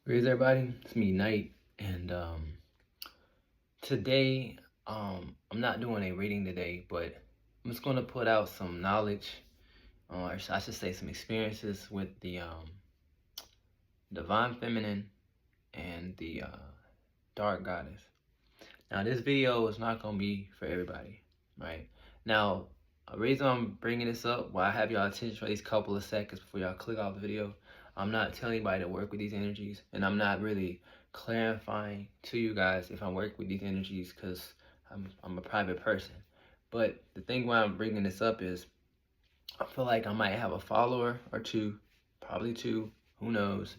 Greetings, everybody. It's me, Knight, and today I'm not doing a reading today, but I'm just going to put out some knowledge, or I should say, some experiences with the divine feminine and the dark goddess. Now, this video is not going to be for everybody, right? Now, the reason I'm bringing this up, why I have y'all attention for these couple of seconds before y'all click off the video, I'm not telling anybody to work with these energies, and I'm not really clarifying to you guys if I work with these energies because I'm a private person. But the thing why I'm bringing this up is I feel like I might have a follower or two, probably two, who knows,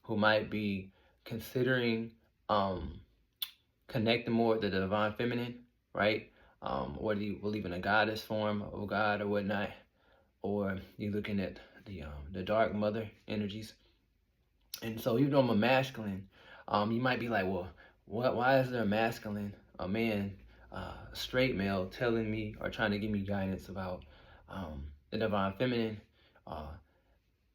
who might be considering connecting more with the divine feminine, right? Whether you believe in a goddess form of God or whatnot, or you're looking at the dark mother energies. And so even though I'm a masculine, you might be like, well, why is there a masculine, a man, straight male telling me or trying to give me guidance about the divine feminine, uh,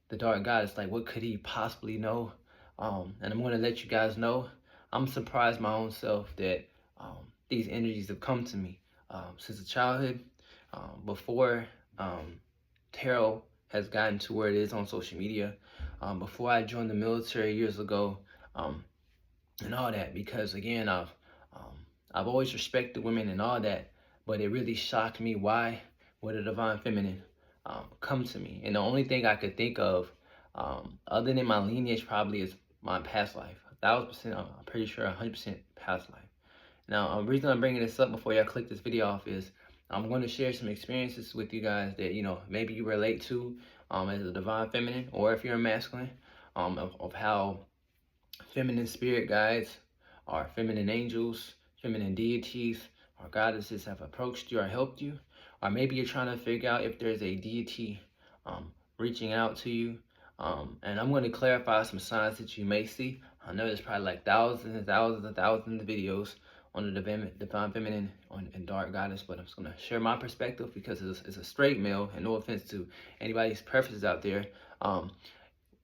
the dark goddess? Like, what could he possibly know? And I'm going to let you guys know, I'm surprised my own self that these energies have come to me since the childhood, before tarot has gotten to where it is on social media, before I joined the military years ago, um, and all that. Because again, um, I've always respected women and all that, but it really shocked me why would a divine feminine come to me. And the only thing I could think of, other than my lineage, probably is my past life. 1,000%, I'm pretty sure 100% past life. Now, the reason I'm bringing this up before y'all click this video off is I'm going to share some experiences with you guys that, maybe you relate to as a divine feminine, or if you're a masculine, of how feminine spirit guides, or feminine angels, feminine deities, or goddesses have approached you or helped you. Or maybe you're trying to figure out if there's a deity reaching out to you. And I'm going to clarify some signs that you may see. I know there's probably like thousands and thousands and thousands of videos on the divine feminine and dark goddess, but I'm just going to share my perspective because it's a straight male, and no offense to anybody's preferences out there.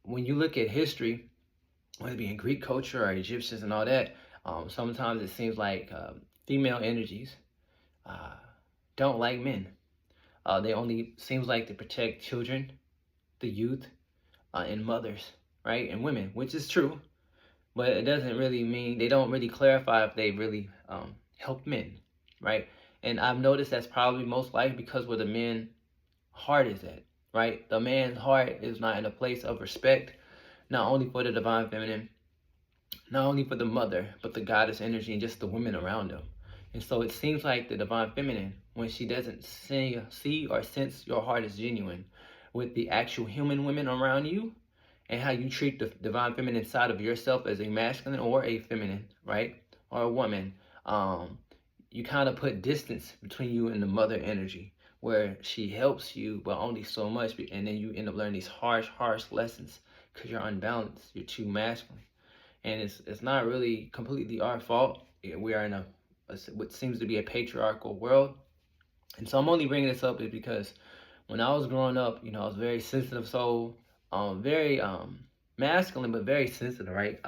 When you look at history, whether it be in Greek culture or Egyptians and all that, sometimes it seems like female energies uh, don't like men. They only seems like to protect children, the youth, and mothers, right, and women, which is true, but it doesn't really mean, they don't really clarify if they really help men, right? And I've noticed that's probably most likely because where the men's heart is at, right? The man's heart is not in a place of respect, not only for the divine feminine, not only for the mother, but the goddess energy and just the women around them. And so it seems like the divine feminine, when she doesn't see or sense your heart is genuine with the actual human women around you, and how you treat the divine feminine side of yourself as a masculine or a feminine, right? Or a woman, you kind of put distance between you and the mother energy, where she helps you, but only so much. And then you end up learning these harsh lessons because you're unbalanced, you're too masculine. And it's not really completely our fault. We are in what seems to be a patriarchal world. And so I'm only bringing this up is because when I was growing up, I was very sensitive soul, very masculine, but very sensitive, right?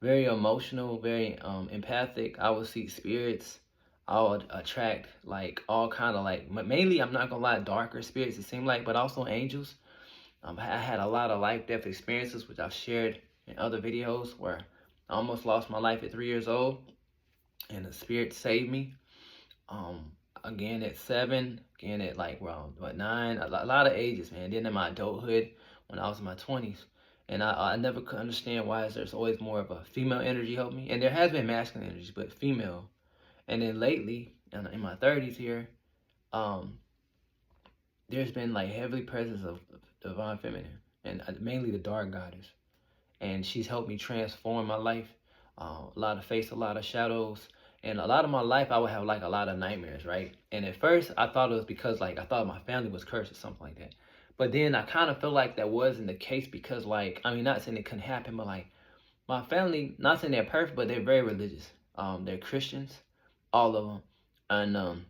Very emotional, very empathic. I would see spirits. I would attract like all kind of like, mainly, I'm not gonna lie, darker spirits it seemed like, but also angels. I had a lot of life death experiences, which I've shared in other videos, where I almost lost my life at 3 years old, and the spirit saved me. Again at 7, again at like around 9, a lot of ages, man. Then in my adulthood, when I was in my 20s, and I never could understand why there's always more of a female energy help me, and there has been masculine energies, but female. And then lately, in my 30s here, um, there's been like heavily presence of divine feminine, and mainly the dark goddess, and she's helped me transform my life. A lot of face, a lot of shadows, and a lot of my life I would have like a lot of nightmares, right? And at first I thought it was because like I thought my family was cursed or something like that. But then I kind of feel like that wasn't the case because like, I mean, not saying it couldn't happen, but like my family, not saying they're perfect, but they're very religious. They're Christians, all of them, and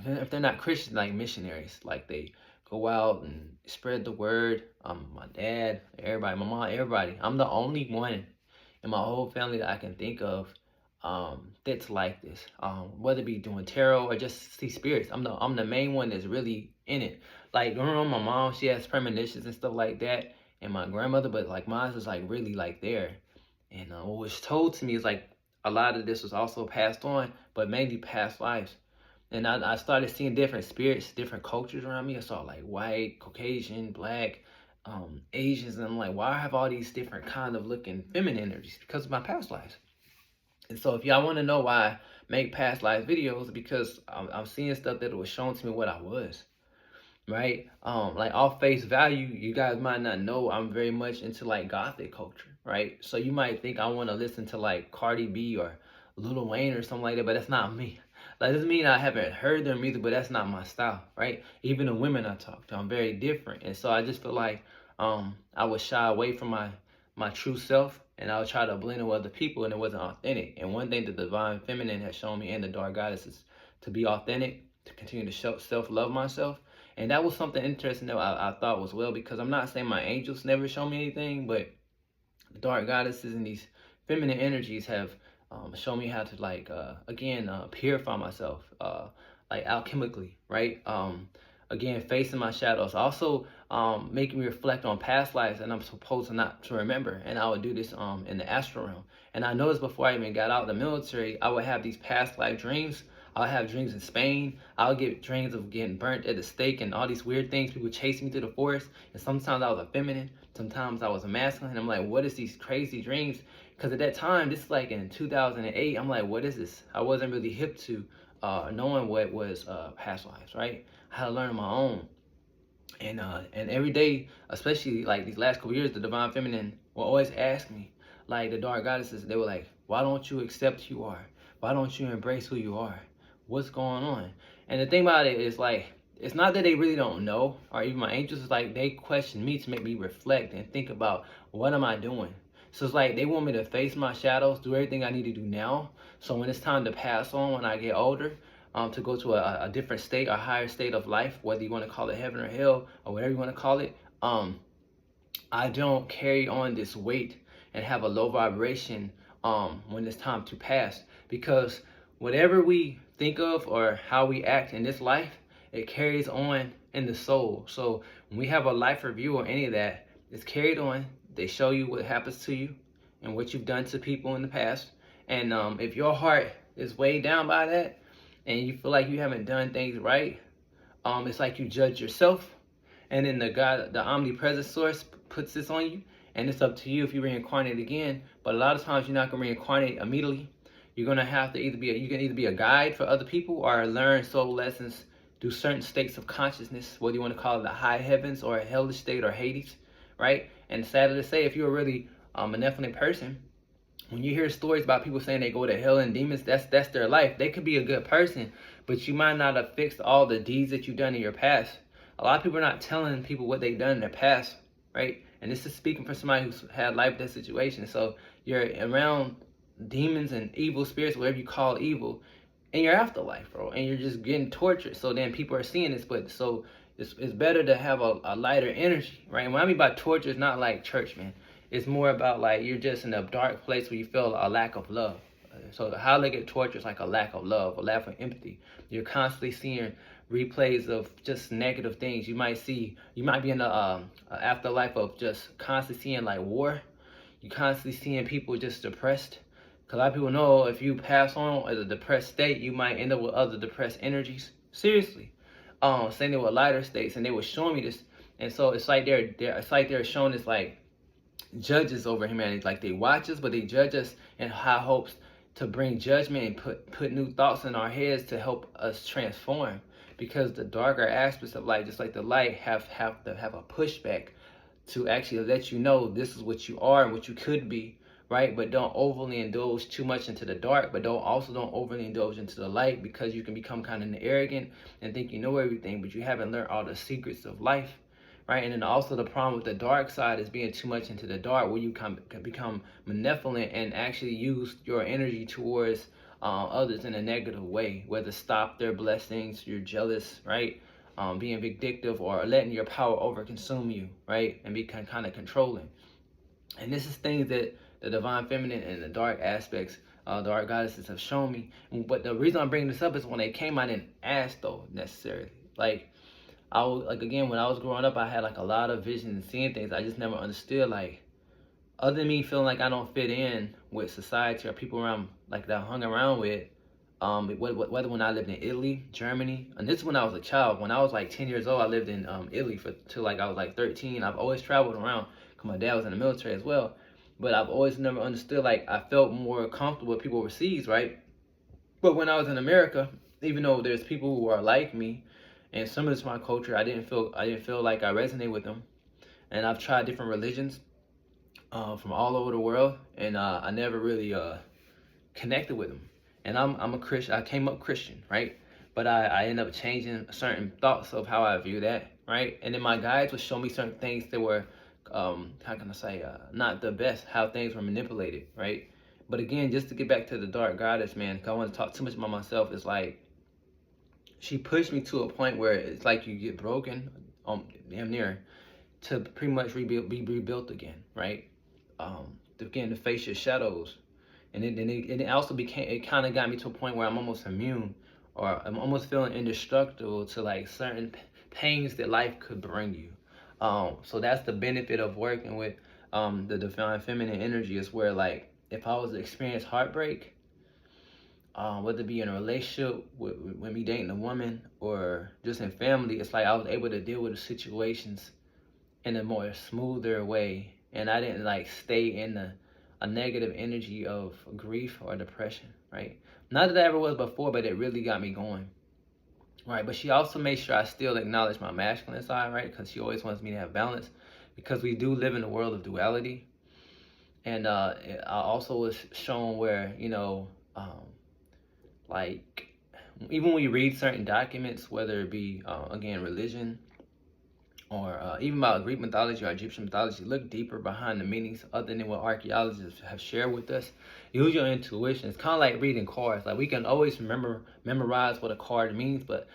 if they're not Christians, like missionaries, like they go out and spread the word. My dad, everybody, my mom, everybody. I'm the only one in my whole family that I can think of that's like this. Whether it be doing tarot or just see spirits. I'm the main one that's really in it. Like growing up, my mom, she has premonitions and stuff like that, and my grandmother, but like mine is like really like there. And what was told to me is like a lot of this was also passed on, but mainly past lives. And I started seeing different spirits, different cultures around me. I saw like white, Caucasian, black, Asians, and I'm like, why I have all these different kind of looking feminine energies? Because of my past lives. And so if y'all want to know why I make past life videos, because I'm seeing stuff that was shown to me what I was, right? Like off face value, you guys might not know I'm very much into like gothic culture, right? So you might think I want to listen to like Cardi B or Lil Wayne or something like that, but that's not me. Like doesn't mean I haven't heard their music, but that's not my style, right? Even the women I talk to, I'm very different, and so I just feel like I would shy away from my true self, and I would try to blend in with other people, and it wasn't authentic. And one thing the divine feminine has shown me and the dark goddess is to be authentic, to continue to self love myself. And that was something interesting that I thought was well, because I'm not saying my angels never show me anything, but the dark goddesses and these feminine energies have shown me how to like again purify myself like alchemically, right? Again, facing my shadows, also making me reflect on past lives and I'm supposed to not to remember. And I would do this in the astral realm. And I noticed before I even got out of the military, I would have these past life dreams. I'll have dreams in Spain. I'll get dreams of getting burnt at the stake and all these weird things. People chasing me through the forest. And sometimes I was a feminine. Sometimes I was a masculine. And I'm like, what is these crazy dreams? Because at that time, this is like in 2008, I'm like, what is this? I wasn't really hip to knowing what was past lives, right? I had to learn on my own. And every day, especially like these last couple years, the divine feminine will always ask me, like the dark goddesses, they were like, why don't you accept who you are? Why don't you embrace who you are? What's going on? And the thing about it is like, it's not that they really don't know, or even my angels, it's like they question me to make me reflect and think about what am I doing? So it's like they want me to face my shadows, do everything I need to do now. So when it's time to pass on when I get older, to go to a different state, a higher state of life, whether you want to call it heaven or hell or whatever you want to call it, I don't carry on this weight and have a low vibration when it's time to pass. Because whatever we think of or how we act in this life, it carries on in the soul. So when we have a life review or any of that, it's carried on. They show you what happens to you and what you've done to people in the past. And if your heart is weighed down by that, and you feel like you haven't done things right, it's like you judge yourself, and then the God, the omnipresent source, puts this on you, and it's up to you if you reincarnate again. But a lot of times you're not gonna reincarnate immediately. You're gonna have to you can either be a guide for other people or learn soul lessons through certain states of consciousness, whether you want to call it the high heavens or a hellish state or Hades, right? And sadly to say, if you're really a benevolent person, when you hear stories about people saying they go to hell and demons, that's their life. They could be a good person, but you might not have fixed all the deeds that you've done in your past. A lot of people are not telling people what they've done in their past, right? And this is speaking for somebody who's had life death situation. So you're around demons and evil spirits, whatever you call evil, in your afterlife, bro, and you're just getting tortured. So then people are seeing this, but so it's better to have a lighter energy, right? And what I mean by torture is not like church, man. It's more about like you're just in a dark place where you feel a lack of love. So how they get tortured is like a lack of love, a lack of empathy. You're constantly seeing replays of just negative things. You might be in the afterlife of just constantly seeing like war. You constantly seeing people just depressed. Because a lot of people know if you pass on as a depressed state, you might end up with other depressed energies. Seriously. Same thing with lighter states, and they were showing me this. And so it's like they're showing this like judges over humanity. Like they watch us, but they judge us in high hopes to bring judgment and put new thoughts in our heads to help us transform. Because the darker aspects of light, just like the light, have to have a pushback to actually let you know this is what you are and what you could be, right? But don't overly indulge too much into the dark, but don't overly indulge into the light, because you can become kind of arrogant and think you know everything, but you haven't learned all the secrets of life, right? And then also the problem with the dark side is being too much into the dark, where you can become malevolent and actually use your energy towards others in a negative way, whether stop their blessings, you're jealous, right? being vindictive or letting your power overconsume you, right? And be kind of controlling. And this is things that the divine feminine and the dark aspects, the dark goddesses have shown me. But the reason I'm bringing this up is when they came, I didn't ask though necessarily. Like I was like, again, when I was growing up, I had like a lot of vision and seeing things. I just never understood, like, other than me feeling like I don't fit in with society or people around like that I hung around with. Whether when I lived in Italy, Germany, and this is when I was a child. When I was like 10 years old, I lived in Italy till like I was like 13. I've always traveled around because my dad was in the military as well. But I've always never understood, like, I felt more comfortable with people overseas, right? But when I was in America, even though there's people who are like me and some of it's my culture, I didn't feel like I resonate with them. And I've tried different religions from all over the world, and I never really connected with them. And I'm a Christian. I came up Christian, right? But I ended up changing certain thoughts of how I view that, right? And then my guides would show me certain things that were, how can I say, not the best, how things were manipulated, right? But again, just to get back to the dark goddess, man, 'cause I want to talk too much about myself. It's like she pushed me to a point where it's like you get broken, damn near, to pretty much be rebuilt again, right? Again, to face your shadows. And it also became, it kind of got me to a point where I'm almost immune, or I'm almost feeling indestructible to like certain pains that life could bring you. So that's the benefit of working with the divine feminine energy, is where, like, if I was to experience heartbreak, whether it be in a relationship with me dating a woman or just in family, it's like I was able to deal with the situations in a more smoother way, and I didn't like stay in a negative energy of grief or depression, right? Not that I ever was before, but it really got me going, right? But she also made sure I still acknowledge my masculine side, right? Because she always wants me to have balance, because we do live in a world of duality. And I also was shown where, like, even when you read certain documents, whether it be, again, religion, or even about Greek mythology or Egyptian mythology, look deeper behind the meanings other than what archaeologists have shared with us. Use your intuition. It's kind of like reading cards. Like, we can always memorize what a card means, but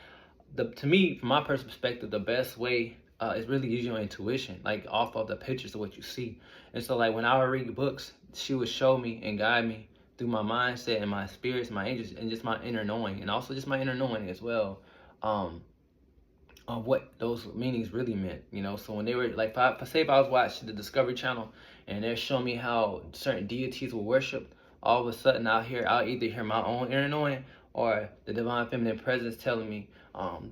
to me, from my personal perspective, the best way is really use your intuition, like off of the pictures of what you see. And so, like, when I would read books, she would show me and guide me through my mindset and my spirits, my angels, and just my inner knowing, and also just my inner knowing as well. On what those meanings really meant, So when they were like, if I was watching the Discovery Channel and they're showing me how certain deities were worshipped, all of a sudden I'll either hear my own inner knowing or the divine feminine presence telling me,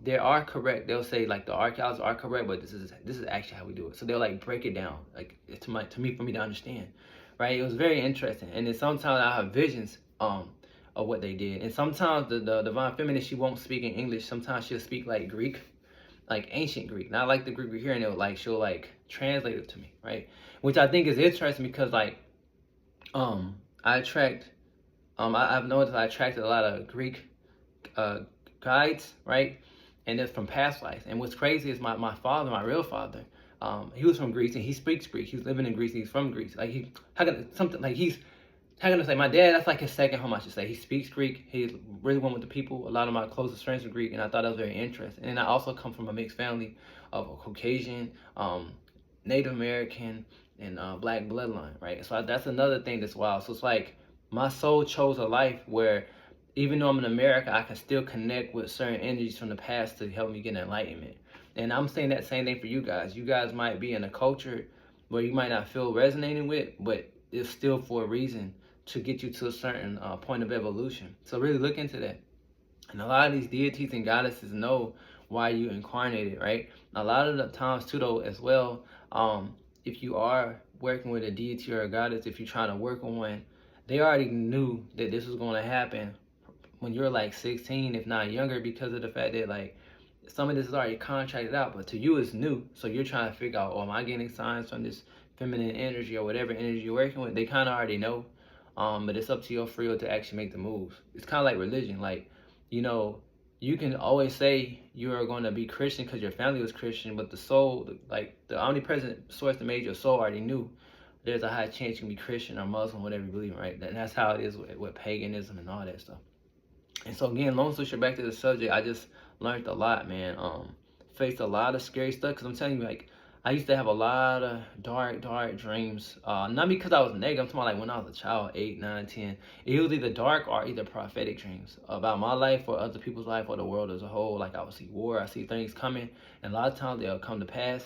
they are correct. They'll say, like, the archaeologists are correct, but this is actually how we do it. So they'll like break it down, like, to me, for me to understand, right? It was very interesting. And then sometimes I have visions of what they did, and sometimes the divine feminine, she won't speak in English. Sometimes she'll speak like Greek, like ancient Greek, not like the Greek we're hearing. She'll like translate it to me, right? Which I think is interesting because, like, I've noticed I attracted a lot of Greek guides, right? And it's from past lives. And what's crazy is my father, my real father, he was from Greece and he speaks Greek. He was living in Greece and he's from Greece. Like, how can I say, my dad, that's like his second home, I should say. He speaks Greek. He's really one with the people. A lot of my closest friends are Greek, and I thought that was very interesting. And I also come from a mixed family of a Caucasian, Native American, and black bloodline, right? So that's another thing that's wild. So it's like my soul chose a life where, even though I'm in America, I can still connect with certain energies from the past to help me get enlightenment. And I'm saying that same thing for you guys. You guys might be in a culture where you might not feel resonating with, but it's still for a reason, to get you to a certain point of evolution. So really look into that. And a lot of these deities and goddesses know why you incarnated, right? A lot of the times too, though, as well, if you are working with a deity or a goddess, if you're trying to work on one, they already knew that this was going to happen when you're like 16, if not younger, because of the fact that, like, some of this is already contracted out, but to you it's new. So you're trying to figure out, am I getting signs from this feminine energy or whatever energy you're working with? They kind of already know. But it's up to your free will to actually make the moves. It's kind of like religion. Like, you can always say you are going to be Christian because your family was Christian, but the soul, like the omnipresent source that made your soul, already knew there's a high chance you can be Christian or Muslim, whatever you believe in, right? And that's how it is with paganism and all that stuff. And so again, long story short, back to the subject, I just learned a lot, man. faced a lot of scary stuff. Because I'm telling you, like, I used to have a lot of dark dreams. Not because I was negative. I'm talking about like when I was a child, 8, 9, 10. It was either dark or either prophetic dreams about my life or other people's life or the world as a whole. Like I would see war, I see things coming, and a lot of times they'll come to pass.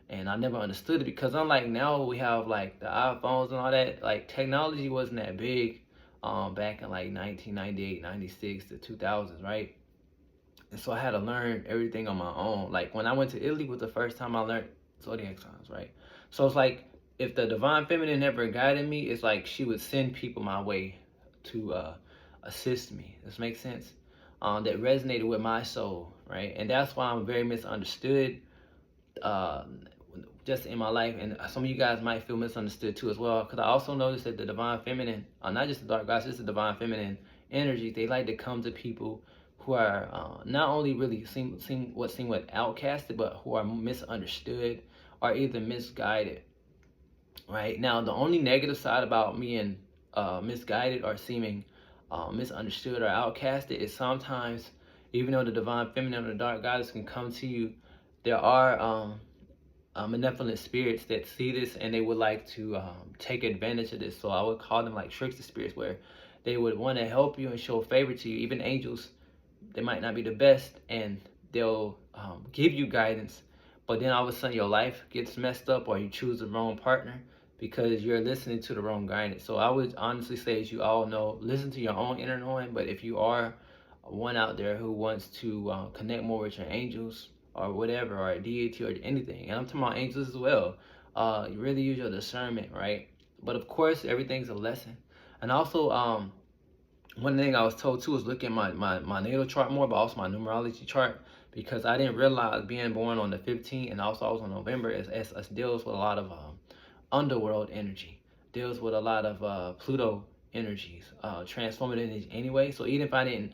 And I never understood it because unlike now we have like the iPhones and all that, like technology wasn't that big back in like 1998, 96 to 2000s, right? And so I had to learn everything on my own. Like when I went to Italy was the first time I learned zodiac signs, right? So it's like if the divine feminine never guided me, it's like she would send people my way to assist me. This makes sense? That resonated with my soul, right? And that's why I'm very misunderstood uh, just in my life. And some of you guys might feel misunderstood too as well. Because I also noticed that the divine feminine, not just the dark gods, just the divine feminine energy, they like to come to people who are not only really seem what outcasted, but who are misunderstood or either misguided. Right now, the only negative side about being misguided or seeming misunderstood or outcasted is sometimes, even though the divine feminine or the dark goddess can come to you, there are malevolent spirits that see this and they would like to take advantage of this. So I would call them like trickster spirits, where they would want to help you and show favor to you. Even angels, they might not be the best, and they'll give you guidance, but then all of a sudden your life gets messed up or you choose the wrong partner because you're listening to the wrong guidance. So I would honestly say, as you all know, listen to your own inner knowing. But if you are one out there who wants to connect more with your angels or whatever, or a deity or anything, and I'm talking about angels as well, you really use your discernment, right? But of course, everything's a lesson. And also, one thing I was told too is look at my natal chart more, but also my numerology chart, because I didn't realize being born on the 15th and also I was on November as deals with a lot of underworld energy, deals with a lot of Pluto energies, transformative energy anyway. So even if I didn't,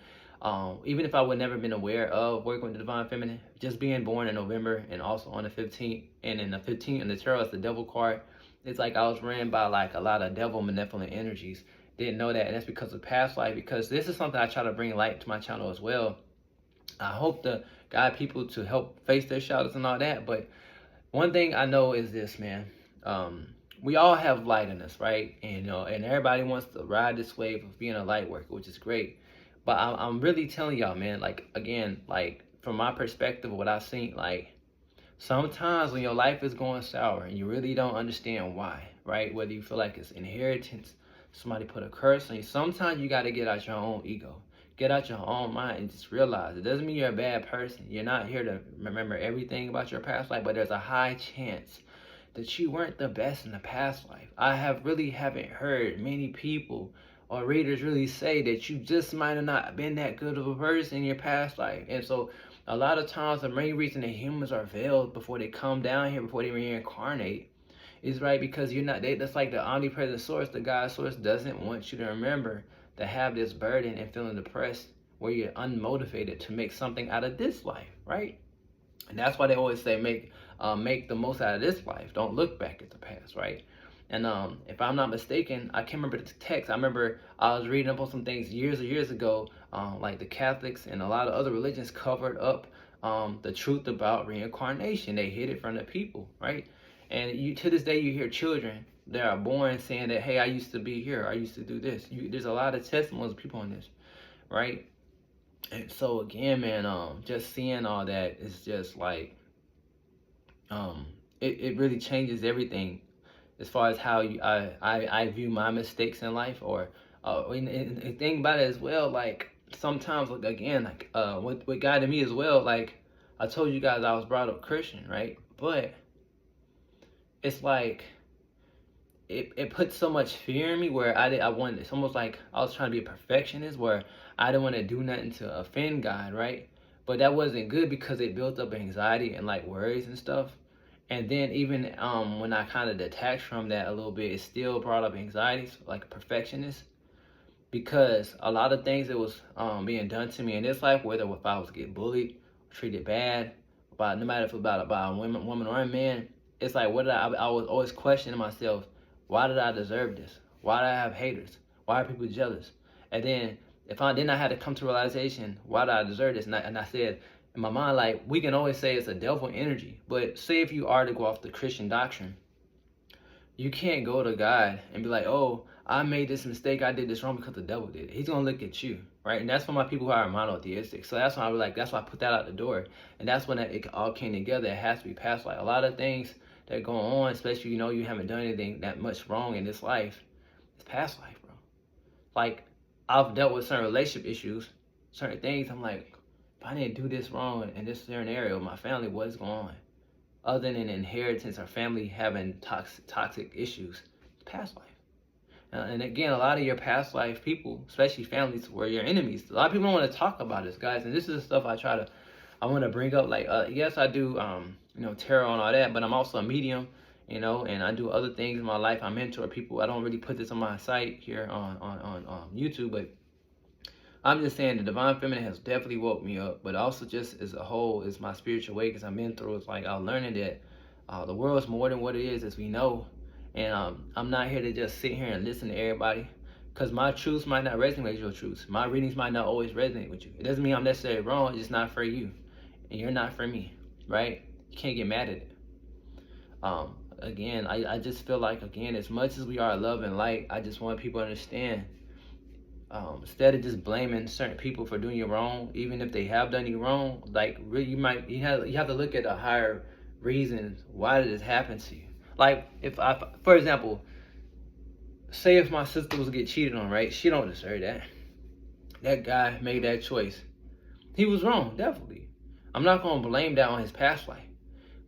even if I would never been aware of working with the divine feminine, just being born in November and also on the 15th, and in the 15th in the tarot, it's the devil card. It's like I was ran by like a lot of devil malevolent energies. Didn't know that, and that's because of past life. Because this is something I try to bring light to my channel as well. I hope to guide people to help face their shadows and all that. But one thing I know is this, man. We all have light in us, right? And, you know, and everybody wants to ride this wave of being a light worker, which is great. But I'm really telling y'all, man, like, again, like, from my perspective, what I've seen, like, sometimes when your life is going sour and you really don't understand why, right? Whether you feel like it's inheritance, somebody put a curse on you, sometimes you got to get out your own ego. Get out your own mind and just realize it doesn't mean you're a bad person. You're not here to remember everything about your past life, but there's a high chance that you weren't the best in the past life. I haven't heard many people or readers really say that you just might have not been that good of a person in your past life. And so a lot of times the main reason that humans are veiled before they come down here, before they reincarnate, is right because you're not, that's like the omnipresent source, the God source doesn't want you to remember to have this burden and feeling depressed where you're unmotivated to make something out of this life, right? And that's why they always say make the most out of this life. Don't look back at the past, right? And if I'm not mistaken, I can't remember the text. I remember I was reading up on some things years ago, like the Catholics and a lot of other religions covered up the truth about reincarnation. They hid it from the people, right? And you, to this day, you hear children that are born saying that, hey, I used to be here, I used to do this. There's a lot of testimonies of people on this, right? And so again, man, just seeing all that is just like, it really changes everything as far as how I view my mistakes in life, or and think about it as well. Like sometimes, like again, like what guided me as well. Like I told you guys, I was brought up Christian, right? But it's like it put so much fear in me where I wanted. It's almost like I was trying to be a perfectionist, where I didn't want to do nothing to offend God, right? But that wasn't good because it built up anxiety and like worries and stuff. And then even when I kind of detached from that a little bit, it still brought up anxieties, like a perfectionist, because a lot of things that was being done to me in this life, whether if I was getting bullied, treated bad, by no matter if about a woman or a man, it's like what did I was always questioning myself, why did I deserve this? Why did I have haters? Why are people jealous? And then I had to come to realization, why did I deserve this? And I said, in my mind, like, we can always say it's a devil energy, but say if you are to go off the Christian doctrine, you can't go to God and be like, oh, I made this mistake, I did this wrong because the devil did it. He's gonna look at you, right? And that's for my people who are monotheistic. So that's why I was like, that's why I put that out the door. And that's when it all came together. It has to be past life. A lot of things that go on, especially you haven't done anything that much wrong in this life, it's past life, bro. Like, I've dealt with certain relationship issues, certain things. I'm like, if I didn't do this wrong in this certain area with my family, what is going on? Other than inheritance or family having toxic issues, it's past life. And again, a lot of your past life people, especially families, were your enemies. A lot of people don't want to talk about this, guys. And this is the stuff I want to bring up. Like, yes, I do, tarot and all that, but I'm also a medium, and I do other things in my life. I mentor people. I don't really put this on my site here on YouTube, but I'm just saying the Divine Feminine has definitely woke me up, but also just as a whole is my spiritual way, because I've been through. It's like I'm learning that the world is more than what it is, as we know. And I'm not here to just sit here and listen to everybody, because my truths might not resonate with your truths. My readings might not always resonate with you. It doesn't mean I'm necessarily wrong. It's just not for you, and you're not for me, right? You can't get mad at it. Again, I just feel like, again, as much as we are love and light, I just want people to understand. Instead of just blaming certain people for doing you wrong, even if they have done you wrong, like, really, you have to look at a higher reason. Why did this happen to you? Like, for example, say if my sister was to get cheated on, right? She don't deserve that. That guy made that choice. He was wrong, definitely. I'm not gonna blame that on his past life,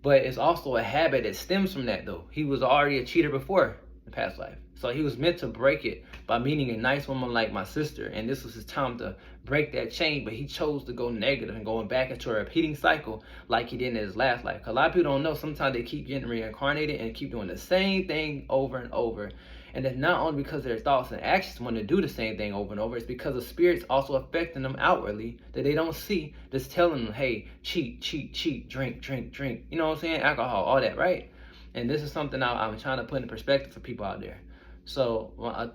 but it's also a habit that stems from that, though. He was already a cheater before the past life. So he was meant to break it by meeting a nice woman like my sister, and this was his time to break that chain, but he chose to go negative and going back into a repeating cycle like he did in his last life. 'Cause a lot of people don't know, sometimes they keep getting reincarnated and keep doing the same thing over and over. And it's not only because their thoughts and actions want to do the same thing over and over, it's because the spirit's also affecting them outwardly that they don't see, that's telling them, hey, cheat, cheat, cheat, drink, drink, drink. You know what I'm saying? Alcohol, all that, right? And this is something I'm trying to put in perspective for people out there. So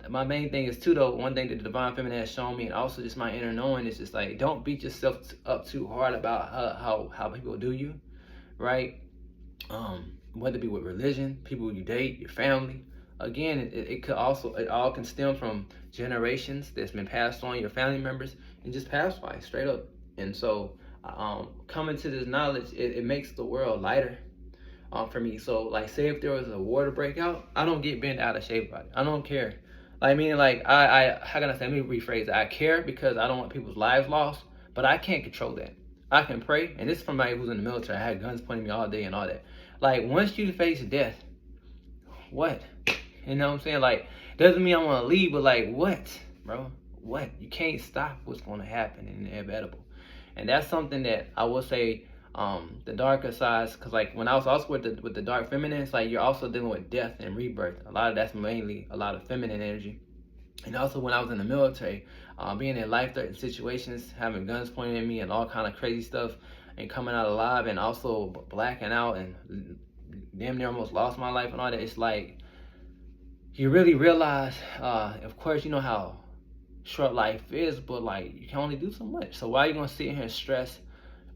my main thing is too, though, one thing that the Divine Feminine has shown me, and also just my inner knowing, is just like, don't beat yourself up too hard about how people do you, right? Whether it be with religion, people you date, your family. Again, it all can stem from generations that's been passed on, your family members, and just past life, straight up. And so coming to this knowledge, it makes the world lighter. For me. So, like, say if there was a war to break out, I don't get bent out of shape about it. I don't care. Like, meaning, like, how can I say, let me rephrase it. I care because I don't want people's lives lost, but I can't control that. I can pray, and this is from somebody who's in the military. I had guns pointing at me all day and all that. Like, once you face death, what? You know what I'm saying? Like, doesn't mean I want to leave, but like, what, bro? What? You can't stop what's going to happen, and inevitable. And that's something that I will say, the darker sides, because like when I was also with the dark feminine, it's like you're also dealing with death and rebirth. A lot of that's mainly a lot of feminine energy. And also when I was in the military, being in life-threatening situations, having guns pointed at me and all kind of crazy stuff, and coming out alive, and also blacking out and damn near almost lost my life and all that. It's like you really realize, of course, you know how short life is, but like you can only do so much. So why are you gonna sit here and stress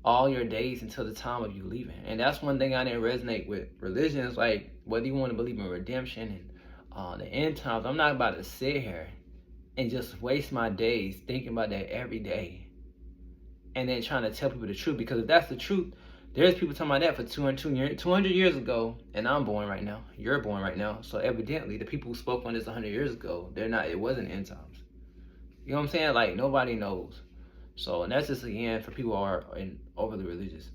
all your days until the time of you leaving? And that's one thing I didn't resonate with religion. Is like, whether you want to believe in redemption and the end times, I'm not about to sit here and just waste my days thinking about that every day and then trying to tell people the truth. Because if that's the truth, there's people talking about that for 200 years ago, and I'm born right now. You're born right now. So evidently the people who spoke on this 100 years ago, it wasn't end times. You know what I'm saying? Like, nobody knows. So, and that's just, again, for people who are overly religious.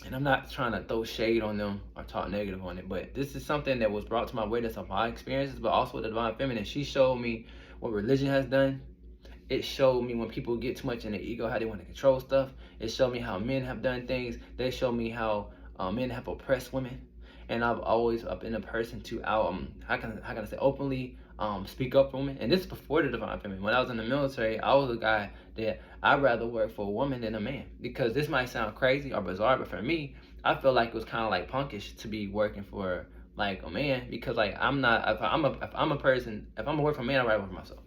And I'm not trying to throw shade on them or talk negative on it, but this is something that was brought to my awareness of my experiences, but also the Divine Feminine. She showed me what religion has done. It showed me when people get too much in their ego, how they want to control stuff. It showed me how men have done things. They showed me how men have oppressed women. And I've always been a person to how can I say, openly speak up for women. And this is before the Divine Feminine. When I was in the military, I was a guy that I'd rather work for a woman than a man. Because this might sound crazy or bizarre, but for me, I feel like it was kind of like punkish to be working for like a man. Because like I'm not, if I'm a work for a man, I'd rather work for myself.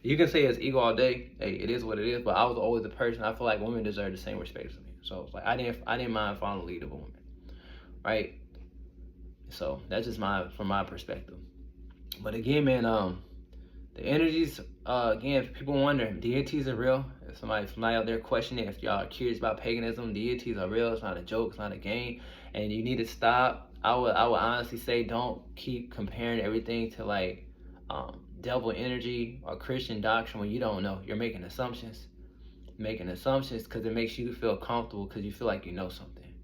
You can say it's ego all day. Hey, it is what it is. But I was always the person. I feel like women deserve the same respect as me. So it's like I didn't mind following the lead of a woman, right? So that's just from my perspective. But again, man, the energies, again, people wonder, deities are real. If somebody out there questioning, if y'all are curious about paganism, deities are real. It's not a joke. It's not a game, and you need to stop. I would honestly say, don't keep comparing everything to like devil energy or Christian doctrine when you don't know. You're making assumptions, because it makes you feel comfortable because you feel like you know something.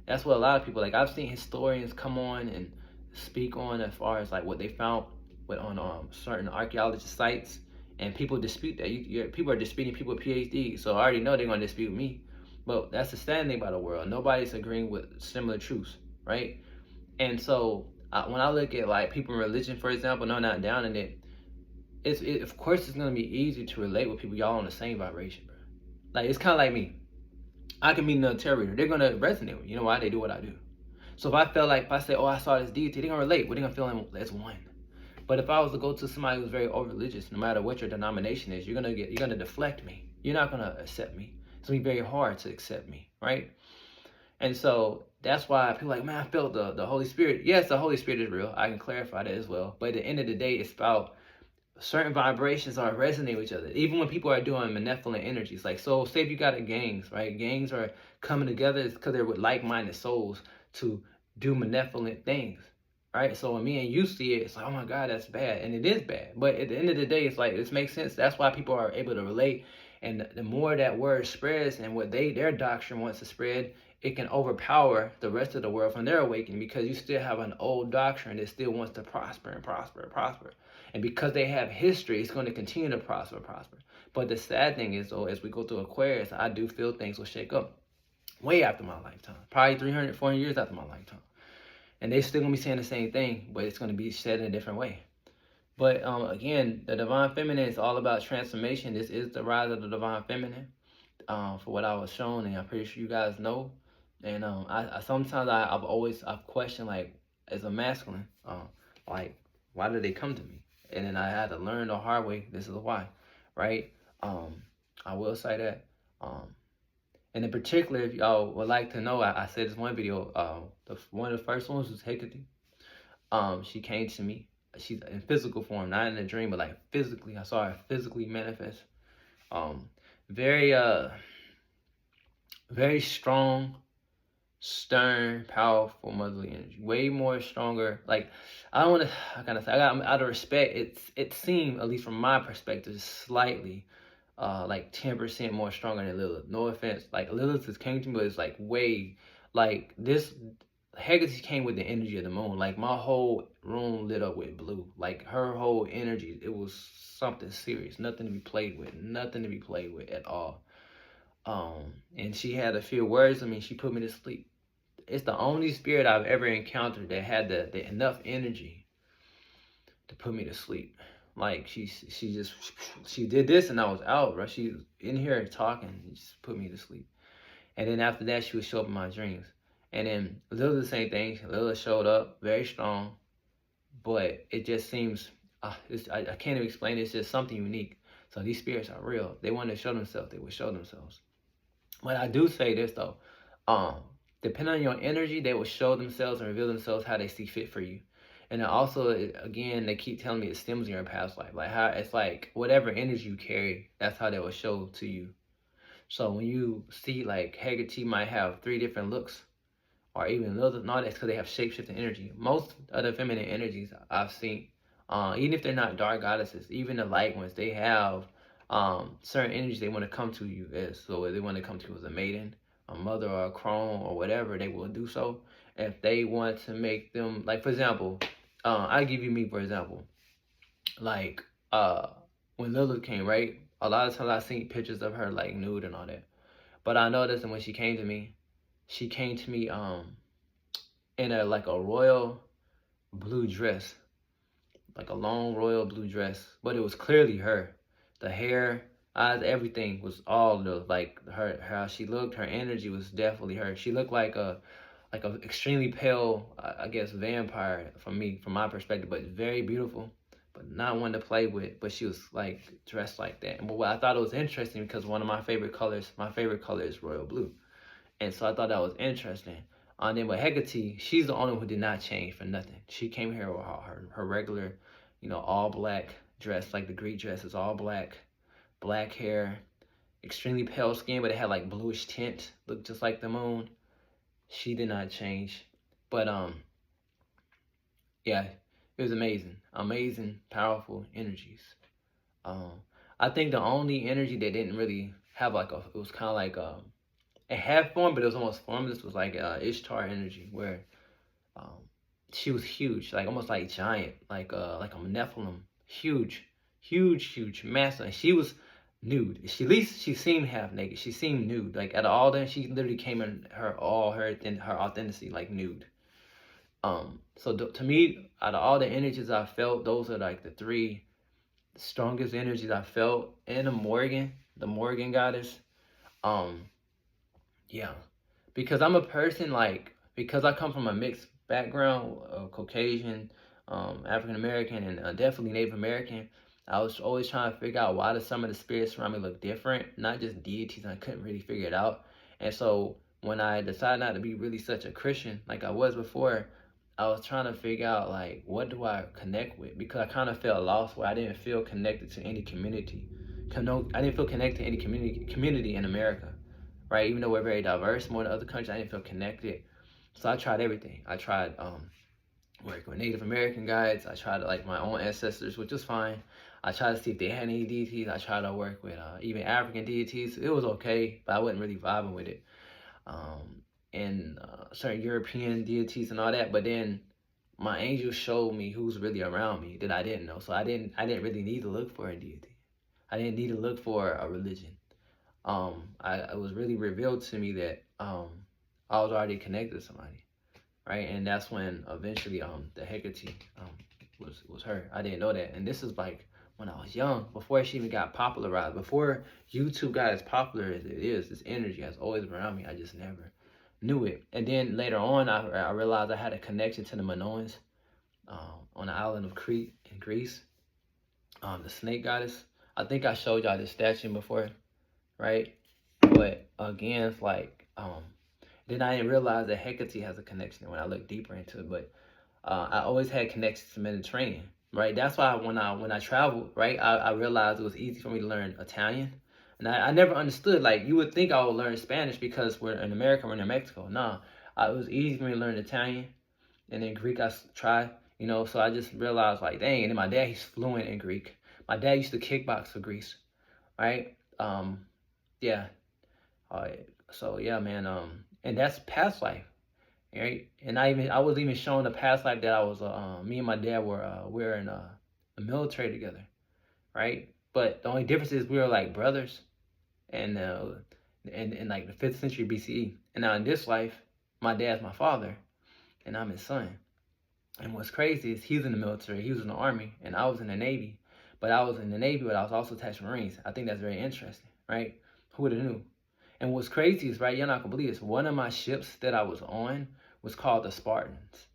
That's what a lot of people like. I've seen historians come on and speak on as far as like what they found with on certain archaeology sites, and people dispute that. People are disputing people with PhDs, so I already know they're gonna dispute me. But that's the sad thing about the world. Nobody's agreeing with similar truths, right? And so when I look at like people in religion, for example, no, not down in it, of course it's gonna be easy to relate with people y'all on the same vibration, bro. Like it's kind of like me. I can meet another tarot reader. They're gonna resonate with me. You know why? They do what I do. So if I say, oh, I saw this deity, they're gonna relate. They're gonna feel as one. But if I was to go to somebody who's very over religious, no matter what your denomination is, you're gonna deflect me. You're not gonna accept me. It's gonna be very hard to accept me, right? And so that's why people are like, man, I felt the Holy Spirit. Yes, the Holy Spirit is real. I can clarify that as well. But at the end of the day, it's about certain vibrations are resonating with each other. Even when people are doing malevolent energies, like, so say if you got a gangs, right? Gangs are coming together because they're with like-minded souls to do malevolent things, right? So when me and you see it, it's like, oh my God, that's bad. And it is bad. But at the end of the day, it's like, this makes sense. That's why people are able to relate. And the more that word spreads and what their doctrine wants to spread, it can overpower the rest of the world from their awakening, because you still have an old doctrine that still wants to prosper and prosper and prosper. And because they have history, it's going to continue to prosper and prosper. But the sad thing is, though, as we go through Aquarius, I do feel things will shake up way after my lifetime, probably 300, 400 years after my lifetime. And they're still going to be saying the same thing, but it's going to be said in a different way. But again, the Divine Feminine is all about transformation. This is the rise of the Divine Feminine, for what I was shown, and I'm pretty sure you guys know. And I sometimes I've questioned, like, as a masculine, like, why did they come to me? And then I had to learn the hard way. This is why, right? I will say that. And in particular, if y'all would like to know, I said this one video. One of the first ones was Hecate. She came to me. She's in physical form, not in a dream, but like physically. I saw her physically manifest. Very very strong, stern, powerful motherly energy. Way more stronger. Like, I don't want to, I kind of say, out of respect, it seemed, at least from my perspective, slightly like 10% more stronger than Lilith. No offense, like Lilith is came to me, but it's like way, like this. Hecate came with the energy of the moon. Like, my whole room lit up with blue. Like, her whole energy, it was something serious. Nothing to be played with. Nothing to be played with at all. And she had a few words. I mean, she put me to sleep. It's the only spirit I've ever encountered that had the enough energy to put me to sleep. Like, she did this and I was out, bro. She was in here talking and just put me to sleep. And then after that, she would show up in my dreams. And then Lilith, the same thing. Lilith showed up very strong, but it just seems, I can't even explain it. It's just something unique. So these spirits are real. They want to show themselves. They will show themselves. But I do say this, though. Depending on your energy, they will show themselves and reveal themselves how they see fit for you. And then also, again, they keep telling me it stems in your past life. Like, how it's like whatever energy you carry, that's how they will show to you. So when you see, like, Hecate might have 3 different looks, or even Lilith, no, that's because they have shape-shifting energy. Most of the feminine energies I've seen, even if they're not dark goddesses, even the light ones, they have certain energies they want to come to you as. So if they want to come to you as a maiden, a mother, or a crone, or whatever, they will do so. If they want to make them, like, for example, I'll give you me, for example. Like, when Lilith came, right? A lot of times I've seen pictures of her, like, nude and all that. But I noticed that when she came to me in a royal blue dress, like a long royal blue dress, but it was clearly her. The hair, eyes, everything was all like her. How she looked, her energy was definitely her. She looked like a extremely pale, I guess, vampire from my perspective, but very beautiful, but not one to play with. But she was like dressed like that. But what I thought it was interesting, because one of my favorite colors is royal blue. And so I thought that was interesting. And then with Hecate, she's the only one who did not change for nothing. She came here with her regular, all black dress, like the Greek dress is all black, black hair, extremely pale skin, but it had like bluish tint, looked just like the moon. She did not change. But yeah, it was amazing. Amazing, powerful energies. Um I think the only energy that didn't really have like it was kind of like it had form, but it was almost formless, was like Ishtar energy, where um she was huge, like almost like giant, like a Nephilim, huge, huge, huge, massive. And she was nude. She, at least she seemed half naked. She seemed nude. Like at all that, she literally came in her authenticity, like nude. So to me, out of all the energies I felt, those are like the three strongest energies I felt. And the Morgan goddess. Um, yeah, because I'm a person like, because I come from a mixed background, Caucasian, African American, and definitely Native American. I was always trying to figure out why do some of the spirits around me look different, not just deities. I couldn't really figure it out. And so when I decided not to be really such a Christian like I was before, I was trying to figure out like what do I connect with, because I kind of felt lost where I didn't feel connected to any community. No, I didn't feel connected to any community in America, right? Even though we're very diverse, more than other countries, I didn't feel connected. So I tried everything. I tried working with Native American guides. I tried like my own ancestors, which was fine. I tried to see if they had any deities. I tried to work with even African deities. It was okay, but I wasn't really vibing with it. And certain European deities and all that. But then my angels showed me who's really around me that I didn't know. So I didn't really need to look for a deity. I didn't need to look for a religion. It was really revealed to me that I was already connected to somebody, right? And that's when eventually the Hecate was her. I didn't know that, and this is like when I was young, before she even got popularized, before YouTube got as popular as it is. This energy has always been around me. I just never knew it. And then later on, I realized I had a connection to the Minoans on the island of Crete in Greece. The snake goddess. I think I showed y'all this statue before, right? But again, it's like then I didn't realize that Hecate has a connection when I looked deeper into it. But I always had connections to Mediterranean, right? That's why when I traveled, right, I realized it was easy for me to learn Italian. And I never understood, like, you would think I would learn Spanish because we're in America, we're in Mexico. Nah, it was easy for me to learn Italian. And then Greek I tried, so I just realized, like, dang. And then my dad, he's fluent in Greek. My dad used to kickbox for Greece, right? Yeah. So yeah, man. And that's past life, right? And I was even showing the past life that I was. Me and my dad were in the military together, right? But the only difference is we were like brothers, and in like the 5th century BCE. And now in this life, my dad's my father, and I'm his son. And what's crazy is he's in the military, he was in the army, and I was in the Navy. But I was in the Navy, but I was also attached to Marines. I think that's very interesting, right? Who would have knew? And what's crazy is, right, you're not gonna believe this. One of my ships that I was on was called the Spartans.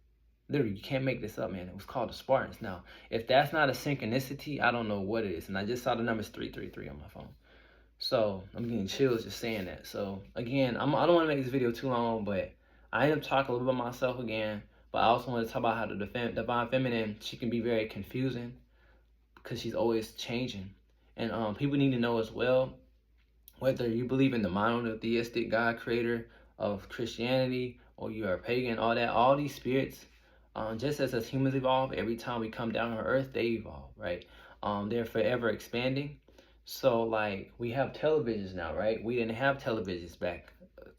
Literally, you can't make this up, man. It was called the Spartans. Now, if that's not a synchronicity, I don't know what it is. And I just saw the numbers 333 on my phone. So I'm getting chills just saying that. So again, I don't want to make this video too long, but I end up talking a little bit about myself again. But I also want to talk about how the divine feminine, she can be very confusing because she's always changing. And people need to know as well, whether you believe in the monotheistic God creator of Christianity or you are a pagan, all these spirits, just as humans evolve, every time we come down to earth, they evolve, right? They're forever expanding. So like we have televisions now, right? We didn't have televisions back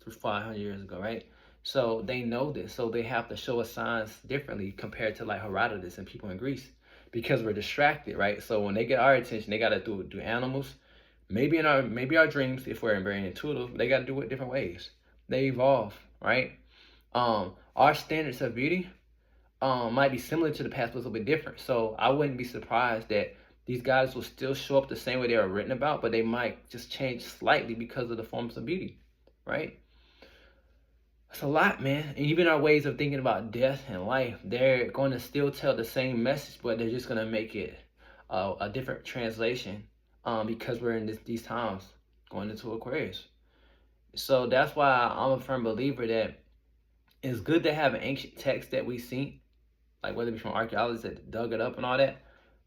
500 years ago, right? So they know this. So they have to show us signs differently compared to like Herodotus and people in Greece, because we're distracted, right? So when they get our attention, they got to do animals. Maybe our dreams, if we're very intuitive, they got to do it different ways. They evolve, right? Our standards of beauty might be similar to the past, but a little bit different. So I wouldn't be surprised that these guys will still show up the same way they are written about, but they might just change slightly because of the forms of beauty, right? It's a lot, man. And even our ways of thinking about death and life, they're going to still tell the same message, but they're just going to make it a different translation because we're in these times going into Aquarius. So that's why I'm a firm believer that it's good to have an ancient text that we see, like whether it be from archaeologists that dug it up and all that.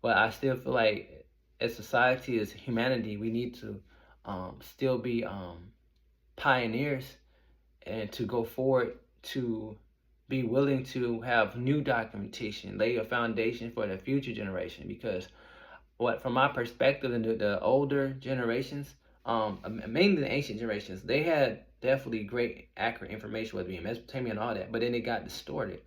But I still feel like as society, as humanity, we need to still be pioneers and to go forward to be willing to have new documentation, lay a foundation for the future generation. Because what, from my perspective, and the older generations, mainly the ancient generations, they had definitely great, accurate information, whether it be in Mesopotamia and all that. But then it got distorted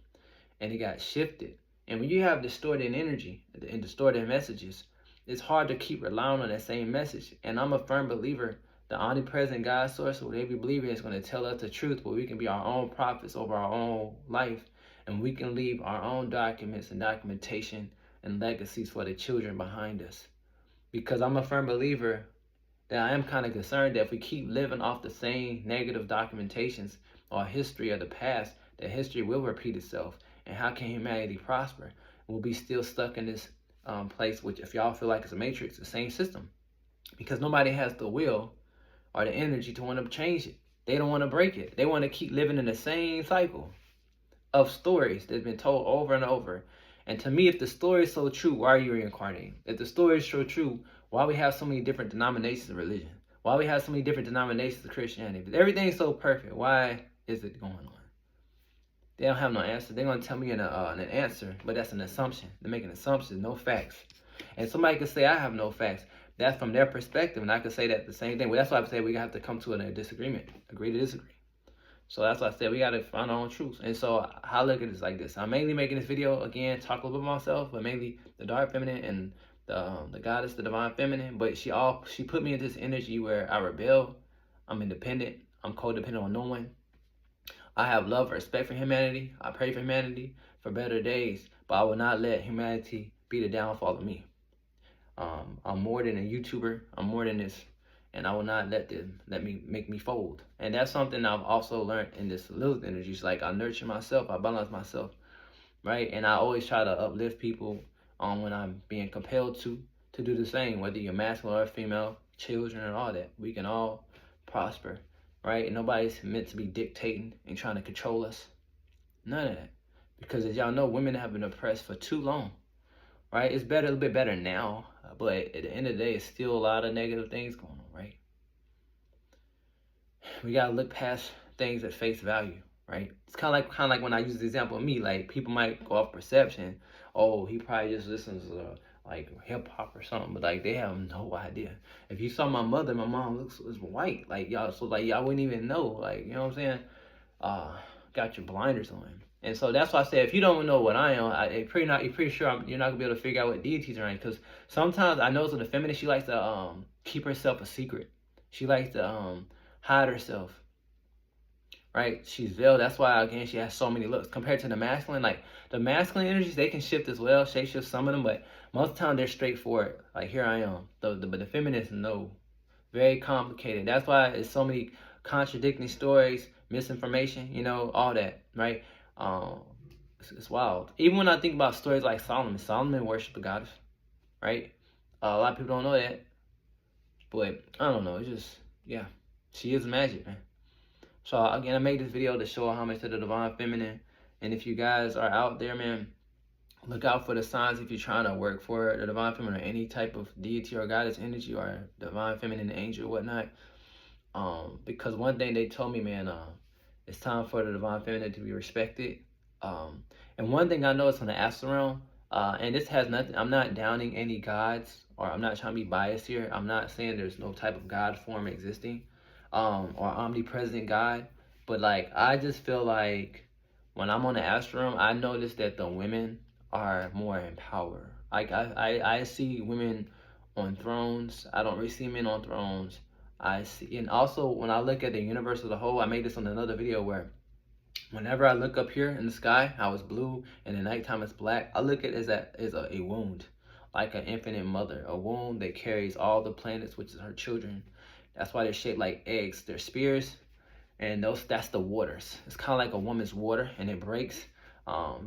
and it got shifted. And when you have distorted energy and distorted messages, it's hard to keep relying on that same message. And I'm a firm believer the omnipresent God source, what every believer is going to tell us the truth, but we can be our own prophets over our own life, and we can leave our own documents and documentation and legacies for the children behind us. Because I'm a firm believer that I am kind of concerned that if we keep living off the same negative documentations or history of the past, that history will repeat itself. And how can humanity prosper? We'll be still stuck in this place, which, if y'all feel like it's a matrix, the same system. Because nobody has the will or the energy to want to change it. They don't want to break it. They want to keep living in the same cycle of stories that's been told over and over. And to me, if the story is so true, why are you reincarnating? If the story is so true, why we have so many different denominations of religion? Why we have so many different denominations of Christianity? If everything's so perfect, why is it going on? They don't have no answer. They're going to tell me an answer, but that's an assumption. They're making assumptions, no facts. And somebody could say, I have no facts. That's from their perspective, and I could say that the same thing. Well, that's why I say we have to come to a disagreement, agree to disagree. So that's why I said we got to find our own truths. And so I look at it like this. I'm mainly making this video, again, talk a little bit about myself, but mainly the dark feminine and the goddess, the divine feminine. But she put me in this energy where I rebel, I'm independent, I'm codependent on no one. I have love, respect for humanity. I pray for humanity for better days, but I will not let humanity be the downfall of me. I'm more than a YouTuber. I'm more than this, and I will not let them make me fold. And that's something I've also learned in this Lilith energy. It's like I nurture myself, I balance myself, right? And I always try to uplift people when I'm being compelled to do the same, whether you're masculine or female, children and all that. We can all prosper, right? And nobody's meant to be dictating and trying to control us. None of that. Because as y'all know, women have been oppressed for too long, right? It's better, a little bit better now, but at the end of the day, it's still a lot of negative things going on, right? We gotta look past things at face value, right? It's kind of like when I use the example of me, like people might go off perception. Oh, he probably just listens to like hip hop or something, but like they have no idea. If you saw my mother, my mom is white, like y'all, so like y'all wouldn't even know, like, you know what I'm saying? Got your blinders on. And so that's why I say, if you don't know what I am, you're pretty sure you're not gonna be able to figure out what deities are in. Because sometimes I notice with the feminine, she likes to keep herself a secret. She likes to hide herself, right? She's veiled. That's why, again, she has so many looks compared to the masculine. Like the masculine energies, they can shift as well, shape shift some of them, but most of the time they're straightforward. Like, here I am. But the feminists, no, very complicated. That's why it's so many contradicting stories, misinformation, you know, all that, right? It's wild. Even when I think about stories like Solomon worshiped the goddess, right? A lot of people don't know that, but I don't know. It's just, yeah, she is magic, man. So again, I made this video to show homage to the divine feminine, and if you guys are out there, man, look out for the signs if you're trying to work for the divine feminine or any type of deity or goddess energy or divine feminine angel or whatnot. Because one thing they told me, man, it's time for the divine feminine to be respected. And one thing I noticed on the astral realm, and this has nothing, I'm not downing any gods, or I'm not trying to be biased here. I'm not saying there's no type of God form existing, or omnipresent God, but like, I just feel like when I'm on the astral realm, I notice that the women are more in power. Like, I see women on thrones. I don't really see men on thrones. I see, and also when I look at the universe as a whole, I made this on another video where whenever I look up here in the sky, how it's blue and the nighttime it's black, I look at it as a wound, like an infinite mother, a wound that carries all the planets, which is her children. That's why they're shaped like eggs. They're spears, and that's the waters. It's kind of like a woman's water, and it breaks.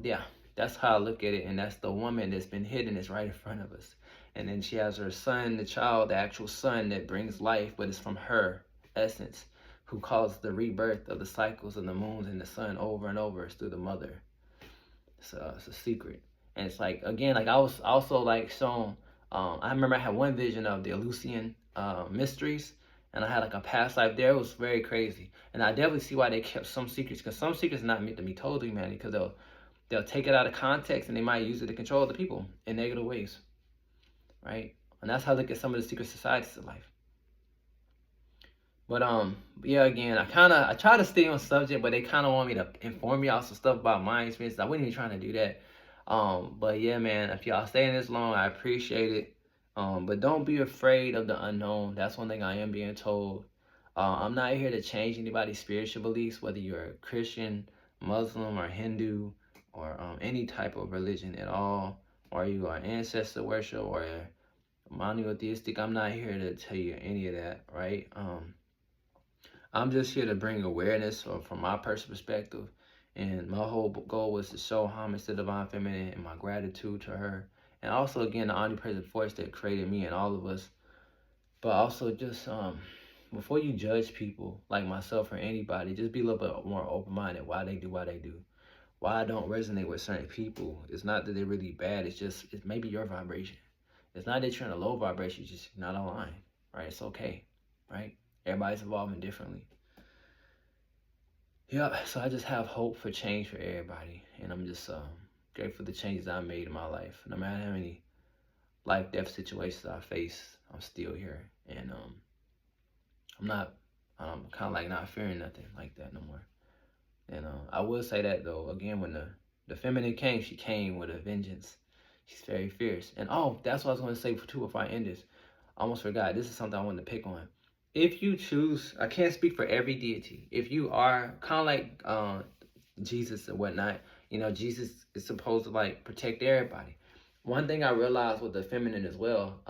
Yeah, that's how I look at it, and that's the woman that's been hidden, is right in front of us. And then she has her son, the child, the actual son that brings life, but it's from her essence, who caused the rebirth of the cycles of the moons and the sun over and over is through the mother. It's a secret. And it's like, again, like I was also like shown, I remember I had one vision of the Eleusinian mysteries, and I had like a past life there. It was very crazy. And I definitely see why they kept some secrets, because some secrets not meant to be told to humanity, because they'll take it out of context and they might use it to control the people in negative ways, right? And that's how I look at some of the secret societies of life. But yeah, again, I try to stay on subject, but they kind of want me to inform y'all some stuff about my experiences. I wasn't even trying to do that. But yeah, man, if y'all staying this long, I appreciate it. But don't be afraid of the unknown. That's one thing I am being told. I'm not here to change anybody's spiritual beliefs, whether you're a Christian, Muslim, or Hindu, or any type of religion at all, or you are ancestor worship or monotheistic. I'm not here to tell you any of that, right? I'm just here to bring awareness from my personal perspective. And my whole goal was to show homage to Divine Feminine and my gratitude to her. And also, again, the omnipresent force that created me and all of us. But also just, before you judge people like myself or anybody, just be a little bit more open-minded. Why they do. Why I don't resonate with certain people. It's not that they're really bad. It's maybe your vibration. It's not that you're in a low vibration. You're just not aligned, right? It's okay, right? Everybody's evolving differently. Yeah, so I just have hope for change for everybody. And I'm just grateful for the changes I made in my life. No matter how many life, death situations I face, I'm still here. And I'm kind of like not fearing nothing like that no more. And I will say that, though, again, when the feminine came, she came with a vengeance. She's very fierce. And that's what I was going to say too before I end this. I almost forgot. This is something I wanted to pick on. If you choose, I can't speak for every deity. If you are kind of like Jesus and whatnot, Jesus is supposed to like protect everybody. One thing I realized with the feminine as well,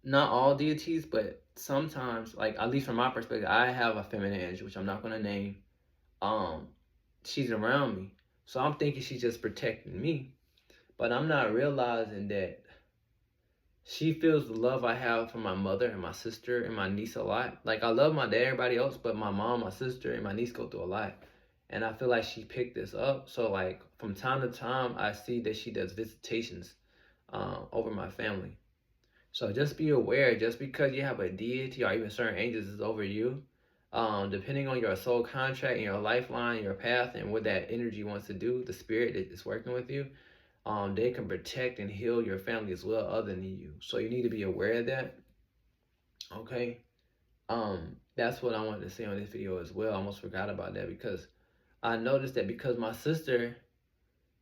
not all deities, but sometimes, like at least from my perspective, I have a feminine energy, which I'm not gonna name. She's around me, so I'm thinking she's just protecting me, but I'm not realizing that she feels the love I have for my mother and my sister and my niece a lot. Like I love my dad, everybody else, but my mom, my sister, and my niece go through a lot. And I feel like she picked this up. So like from time to time, I see that she does visitations over my family. So just be aware, just because you have a deity or even certain angels is over you, depending on your soul contract and your lifeline, your path, and what that energy wants to do, the spirit that is working with you, they can protect and heal your family as well, other than you. So you need to be aware of that. Okay. That's what I wanted to say on this video as well. I almost forgot about that because I noticed that because my sister,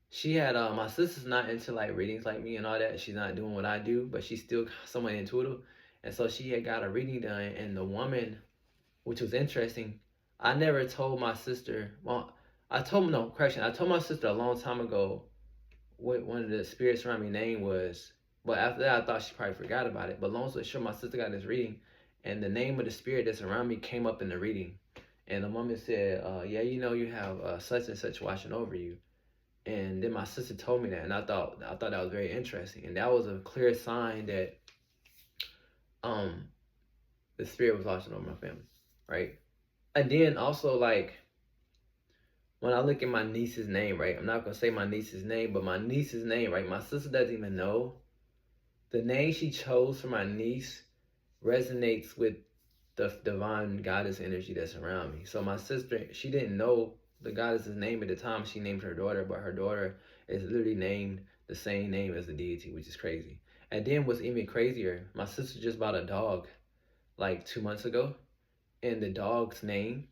she had my sister's not into like readings like me and all that. She's not doing what I do, but she's still somewhat intuitive. And so she had got a reading done, and the woman, which was interesting, I never told my sister. Well, I told no correction. I told my sister a long time ago what one of the spirits around me name was. But after that, I thought she probably forgot about it. But long story short, my sister got this reading, and the name of the spirit that's around me came up in the reading. And the woman said, yeah, you have such and such watching over you. And then my sister told me that, and I thought that was very interesting. And that was a clear sign that the spirit was watching over my family, right? And then also, like, when I look at my niece's name, right? I'm not gonna say my niece's name, but my niece's name, right? My sister doesn't even know. The name she chose for my niece resonates with the divine goddess energy that's around me. So my sister, she didn't know the goddess's name at the time she named her daughter, but her daughter is literally named the same name as the deity, which is crazy. And then what's even crazier, my sister just bought a dog like 2 months ago, and the dog's name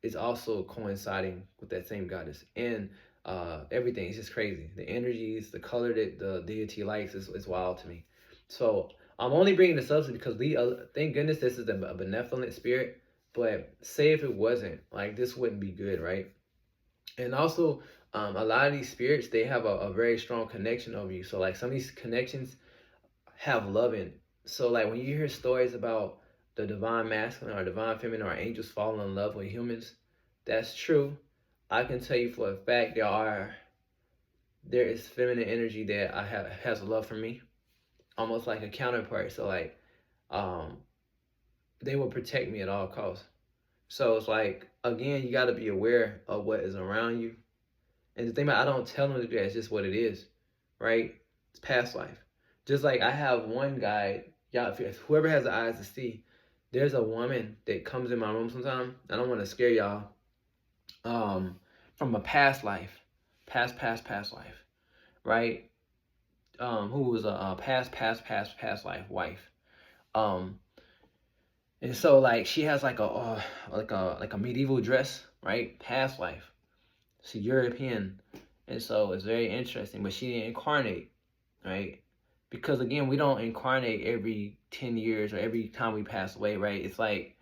is also coinciding with that same goddess. And everything is just crazy. The energies, the color that the deity likes is wild to me. So I'm only bringing this up because thank goodness this is a benevolent spirit. But say if it wasn't, like this wouldn't be good, right? And also, a lot of these spirits, they have a very strong connection over you. So like some of these connections have love in it. So like when you hear stories about the divine masculine or divine feminine or angels falling in love with humans, that's true. I can tell you for a fact there is feminine energy that has a love for me, almost like a counterpart. So like they will protect me at all costs. So it's like, again, you got to be aware of what is around you. And the thing about, I don't tell them to do that. It's just what it is, right? It's past life. Just like I have one guy, y'all, if whoever has the eyes to see, there's a woman that comes in my room sometime. I don't want to scare y'all. From a past life, past life, right? Who was a past life wife. Um, and so like she has like a medieval dress, right? Past life. She's European, and so it's very interesting. But she didn't incarnate, right? Because again, we don't incarnate every 10 years or every time we pass away, right? It's like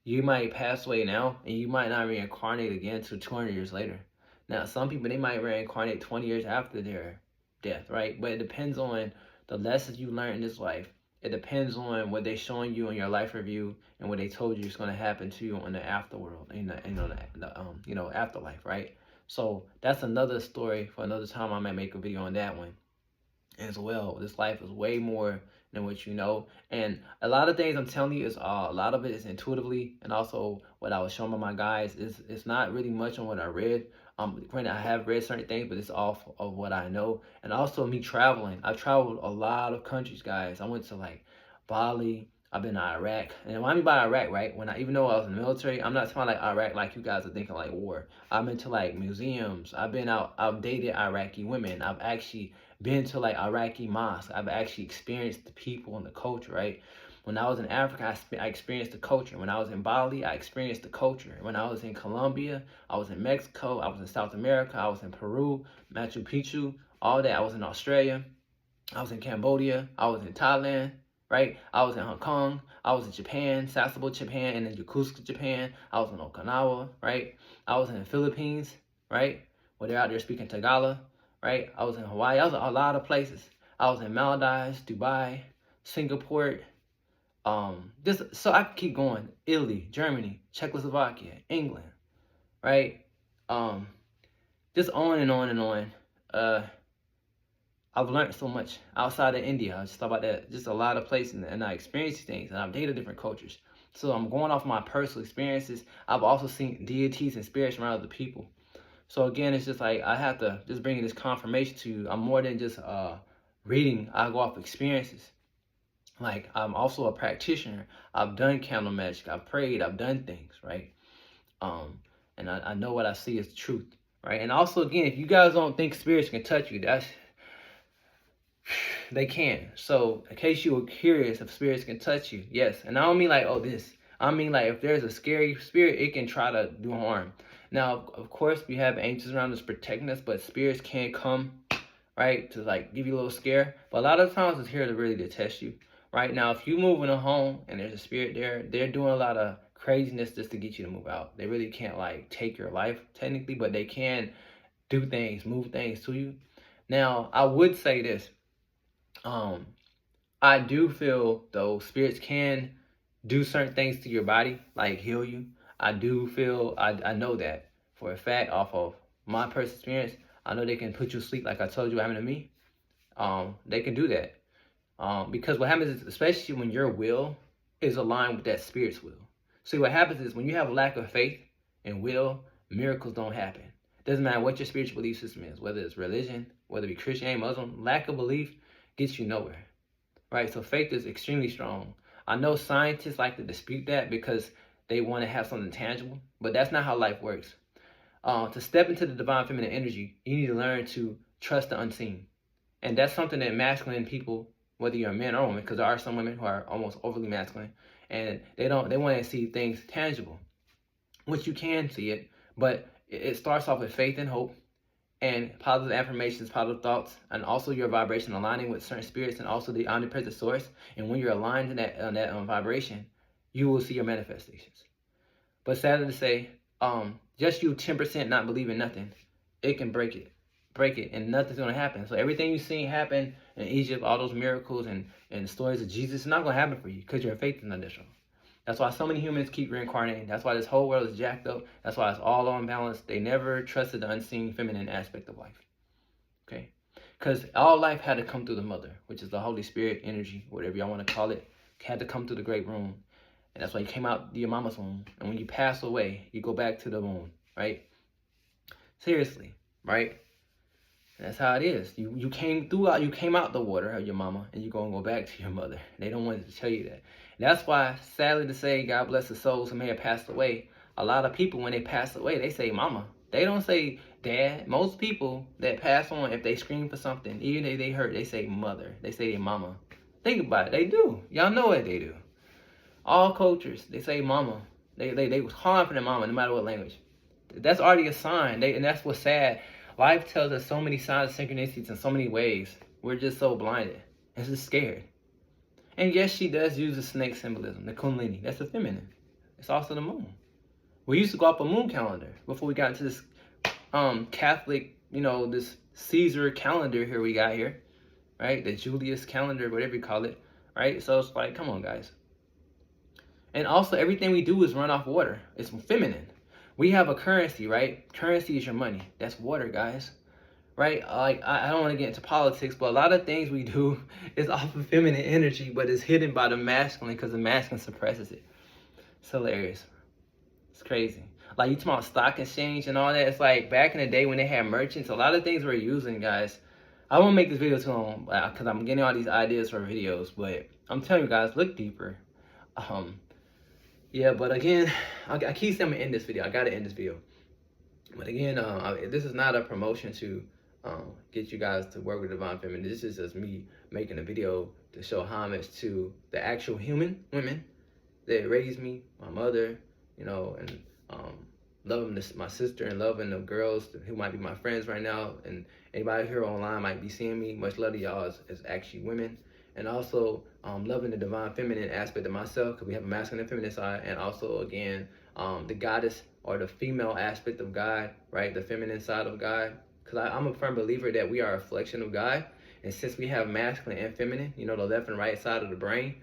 you might pass away now, and you might not reincarnate again until 200 years later. Now, some people, they might reincarnate 20 years after their death, right? But it depends on the lessons you learned in this life. It depends on what they're showing you in your life review and what they told you is going to happen to you in the afterworld, the afterlife, right? So that's another story for another time. I might make a video on that one as well. This life is way more than what you know, and a lot of things I'm telling you is a lot of it is intuitively, and also what I was showing by my guys is it's not really much on what I read. Granted, I have read certain things, but it's off of what I know, and also me traveling. I've traveled a lot of countries, guys. I went to like Bali. I've been to Iraq, and when I mean by Iraq, right? When I even though I was in the military, I'm not talking like Iraq like you guys are thinking like war. I've been to like museums. I've been out. I've dated Iraqi women. I've actually been to like Iraqi mosques. I've actually experienced the people and the culture, right? When I was in Africa, I experienced the culture. When I was in Bali, I experienced the culture. When I was in Colombia, I was in Mexico, I was in South America, I was in Peru, Machu Picchu, all that. I was in Australia, I was in Cambodia, I was in Thailand, right? I was in Hong Kong, I was in Japan, Sasebo, Japan, and then Yokosuka, Japan. I was in Okinawa, right? I was in the Philippines, right? Where they're out there speaking Tagalog, right? I was in Hawaii. I was in a lot of places. I was in Maldives, Dubai, Singapore. Just so I could keep going. Italy, Germany, Czechoslovakia, England, right? Just on and on and on. I've learned so much outside of India. I just thought about that. Just a lot of places, and I experienced things, and I've dated different cultures. So I'm going off my personal experiences. I've also seen deities and spirits around other people. So again, it's just like I have to just bring this confirmation to you. I'm more than just reading. I go off experiences. Like I'm also a practitioner. I've done candle magic. I've prayed. I've done things, right? And I know what I see is the truth, right? And also, again, if you guys don't think spirits can touch you, they can. So in case you were curious if spirits can touch you, yes. And I don't mean like, oh, this. I mean like if there's a scary spirit, it can try to do harm. Now, of course, we have angels around us protecting us, but spirits can come, right, to like give you a little scare. But a lot of times it's here to really to test you. Right now, if you move in a home and there's a spirit there, they're doing a lot of craziness just to get you to move out. They really can't like take your life technically, but they can do things, move things to you. Now, I would say this. I do feel though spirits can do certain things to your body, like heal you. I do feel I know that for a fact off of my personal experience. I know they can put you to sleep, like I told you what happened to me. They can do that. Because what happens is, especially when your will is aligned with that spirit's will. See, what happens is when you have a lack of faith and will, miracles don't happen. Doesn't matter what your spiritual belief system is, whether it's religion, whether it be Christianity, Muslim, lack of belief gets you nowhere, right? So faith is extremely strong. I know scientists like to dispute that because they want to have something tangible, but that's not how life works. To step into the divine feminine energy, you need to learn to trust the unseen. And that's something that masculine people, whether you're a man or a woman, because there are some women who are almost overly masculine, and they want to see things tangible, which you can see it, but it starts off with faith and hope, and positive affirmations, positive thoughts, and also your vibration aligning with certain spirits and also the omnipresent source. And when you're aligned in that vibration, you will see your manifestations. But sadly to say, just you 10% not believing nothing, it can break it, and nothing's gonna happen. So everything you've seen happen in Egypt, all those miracles and the stories of Jesus, it's not gonna happen for you because your faith is not that strong. That's why so many humans keep reincarnating. That's why this whole world is jacked up. That's why it's all on balance. They never trusted the unseen feminine aspect of life. Okay? Because all life had to come through the mother, which is the Holy Spirit energy, whatever y'all want to call it. Had to come through the great room. And that's why you came out your mama's womb. And when you pass away, you go back to the womb, right? Seriously, right? That's how it is. You came out the water of your mama, and you're gonna go back to your mother. They don't want to tell you that. That's why, sadly to say, God bless the souls who may have passed away. A lot of people, when they pass away, they say mama. They don't say dad. Most people that pass on, if they scream for something, even if they hurt, they say mother. They say their mama. Think about it. They do. Y'all know what they do. All cultures, they say mama. They was calling for their mama, no matter what language. That's already a sign. And that's what's sad. Life tells us so many signs of synchronicities in so many ways. We're just so blinded. And just scared. And yes, she does use the snake symbolism, the kundalini. That's the feminine. It's also the moon. We used to go off a moon calendar before we got into this Catholic, this Caesar calendar here we got here, right? The Julius calendar, whatever you call it, right? So it's like, come on, guys. And also, everything we do is run off water. It's feminine. We have a currency, right? Currency is your money. That's water, guys. Right? Like, I don't want to get into politics, but a lot of things we do is off of feminine energy, but it's hidden by the masculine because the masculine suppresses it. It's hilarious. It's crazy. Like, you talking about stock exchange and all that. It's like back in the day when they had merchants, a lot of things we're using, guys. I won't make this video too long because I'm getting all these ideas for videos, but I'm telling you guys, look deeper. Yeah, but again, I keep saying I'm gonna end this video. I gotta end this video. But again, this is not a promotion to get you guys to work with Divine Feminine. This is just me making a video to show homage to the actual human women that raised me, my mother, and loving my sister and loving the girls who might be my friends right now. And anybody here online might be seeing me. Much love to y'all as actually women. And also loving the divine feminine aspect of myself, because we have a masculine and feminine side, and also again the goddess or the female aspect of God, right? The feminine side of God, because I'm a firm believer that we are a reflection of God. And since we have masculine and feminine, the left and right side of the brain,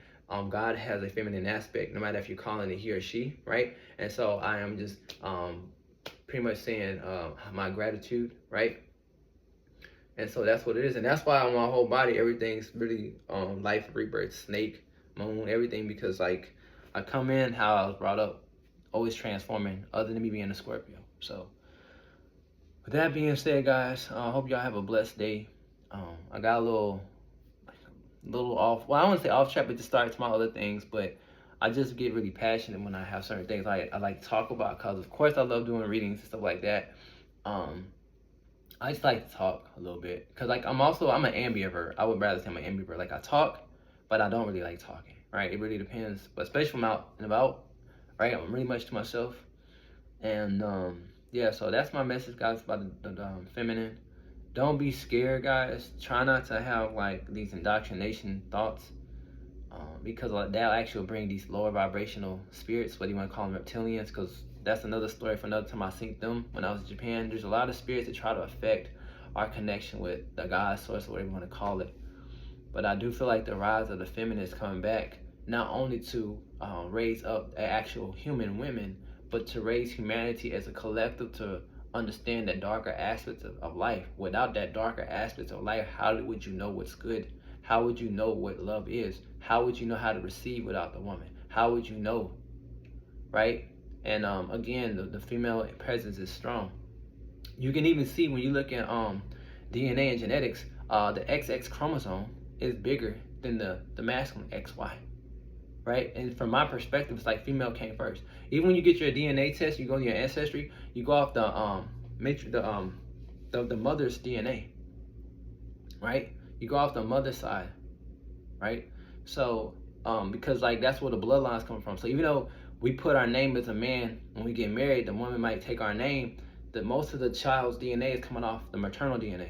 God has a feminine aspect, no matter if you're calling it he or she, right? And so I am just pretty much saying my gratitude, right? And so that's what it is. And that's why on my whole body, everything's really life, rebirth, snake, moon, everything. Because like I come in how I was brought up, always transforming, other than me being a Scorpio. So with that being said, guys, I hope y'all have a blessed day. I got a little off, well, I wouldn't say off track, but just started my other things. But I just get really passionate when I have certain things I like to talk about, because of course I love doing readings and stuff like that. I just like to talk a little bit, because like I'm an ambivert. I would rather say I'm an ambivert. Like I talk, but I don't really like talking, right? It really depends, but especially when I'm out and about, right? I'm really much to myself. And yeah, so that's my message, guys, about the feminine. Don't be scared, guys. Try not to have like these indoctrination thoughts, because that'll actually bring these lower vibrational spirits, whether you want to call them reptilians, because that's another story for another time. I seen them when I was in Japan. There's a lot of spirits that try to affect our connection with the God source, or whatever you want to call it. But I do feel like the rise of the feminine is coming back, not only to raise up actual human women, but to raise humanity as a collective to understand the darker aspects of life. Without that darker aspects of life, how would you know what's good? How would you know what love is? How would you know how to receive without the woman? How would you know, right? And again, the female presence is strong. You can even see when you look at DNA and genetics, the XX chromosome is bigger than the masculine XY, right? And from my perspective, it's like female came first. Even when you get your DNA test, you go to your ancestry, you go off the mother's DNA, right? You go off the mother's side, right? So because like that's where the bloodlines come from. So even though we put our name as a man when we get married, the woman might take our name, that most of the child's DNA is coming off the maternal DNA,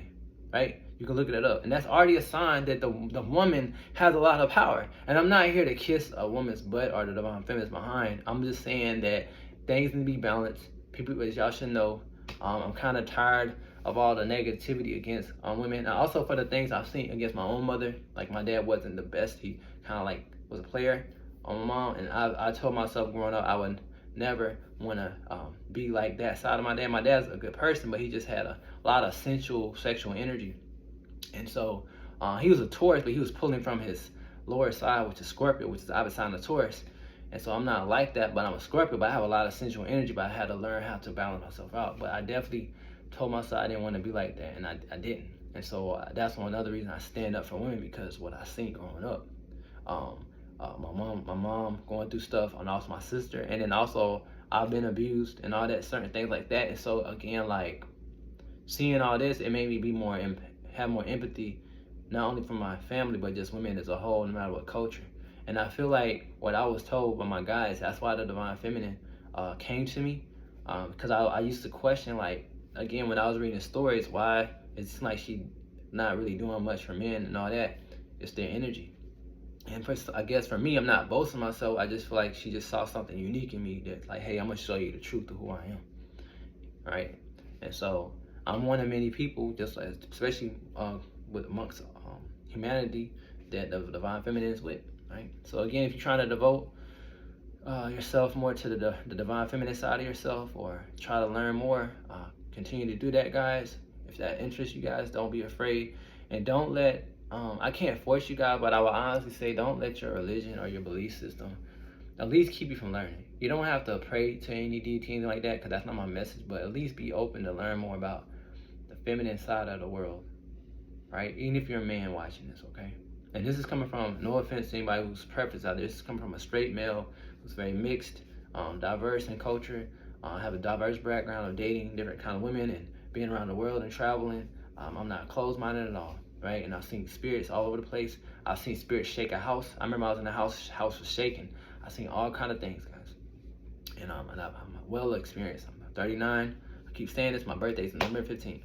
right? You can look it up. And that's already a sign that the woman has a lot of power. And I'm not here to kiss a woman's butt or the divine feminine's behind. I'm just saying that things need to be balanced. People, as y'all should know, I'm kind of tired of all the negativity against women. And also for the things I've seen against my own mother. Like my dad wasn't the best. He kind of like was a player on my mom. And I told myself growing up I would never want to be like that side of my dad. My dad's a good person, but he just had a lot of sensual sexual energy. And so he was a Taurus, but he was pulling from his lower side, which is Scorpio, which is the opposite sign of Taurus. And so I'm not like that, but I'm a Scorpio, but I have a lot of sensual energy, but I had to learn how to balance myself out. But I definitely told myself I didn't want to be like that, and I didn't. And so that's one other reason I stand up for women, because what I seen growing up. My mom going through stuff, and also my sister, and then also I've been abused and all that, certain things like that. And so again, like, seeing all this, it made me be more have more empathy, not only for my family but just women as a whole, no matter what culture. And I feel like what I was told by my guys, that's why the Divine Feminine came to me, because I used to question, like, again, when I was reading stories, why it's like she not really doing much for men and all that. It's their energy. And I guess for me, I'm not boasting myself. I just feel like she just saw something unique in me that's like, hey, I'm gonna show you the truth of who I am, right? And so I'm one of many people, just like, especially with amongst humanity, that the Divine Feminine is with, right? So again, if you're trying to devote yourself more to the Divine Feminine side of yourself, or try to learn more, continue to do that, guys. If that interests you guys, don't be afraid, and don't let I can't force you guys, but I will honestly say, don't let your religion or your belief system at least keep you from learning. You don't have to pray to any deity, anything like that, because that's not my message, but at least be open to learn more about the feminine side of the world, right? Even if you're a man watching this, okay? And this is coming from, no offense to anybody whose preference out there, this is coming from a straight male who's very mixed, diverse in culture, have a diverse background of dating different kind of women and being around the world and traveling. I'm not closed-minded at all, right? And I've seen spirits all over the place. I've seen spirits shake a house. I remember I was in the house was shaking. I've seen all kind of things, guys. And I'm well experienced. I'm 39. I keep saying this, my birthday is November 15th.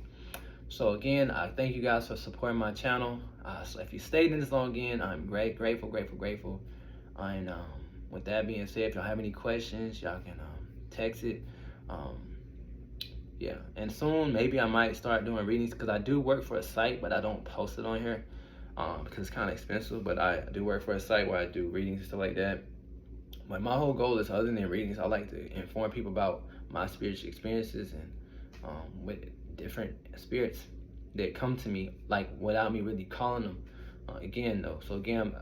So again, I thank you guys for supporting my channel. So if you stayed in this long again, I'm grateful. And with that being said, if y'all have any questions, y'all can text it. Yeah, and soon maybe I might start doing readings, because I do work for a site, but I don't post it on here because it's kind of expensive. But I do work for a site where I do readings and stuff like that. But my whole goal is, other than readings, I like to inform people about my spiritual experiences, and with different spirits that come to me, like, without me really calling them. Again, though, so again,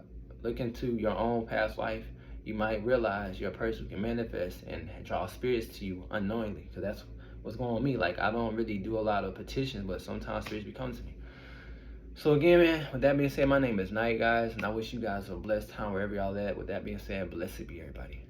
look into your own past life. You might realize you're a person who can manifest and draw spirits to you unknowingly, because that's what's going on with me. Like, I don't really do a lot of petitions, but sometimes spirits become to me. So again, man, with that being said, my name is Knight, guys, and I wish you guys a blessed time wherever y'all at. With that being said, blessed be everybody.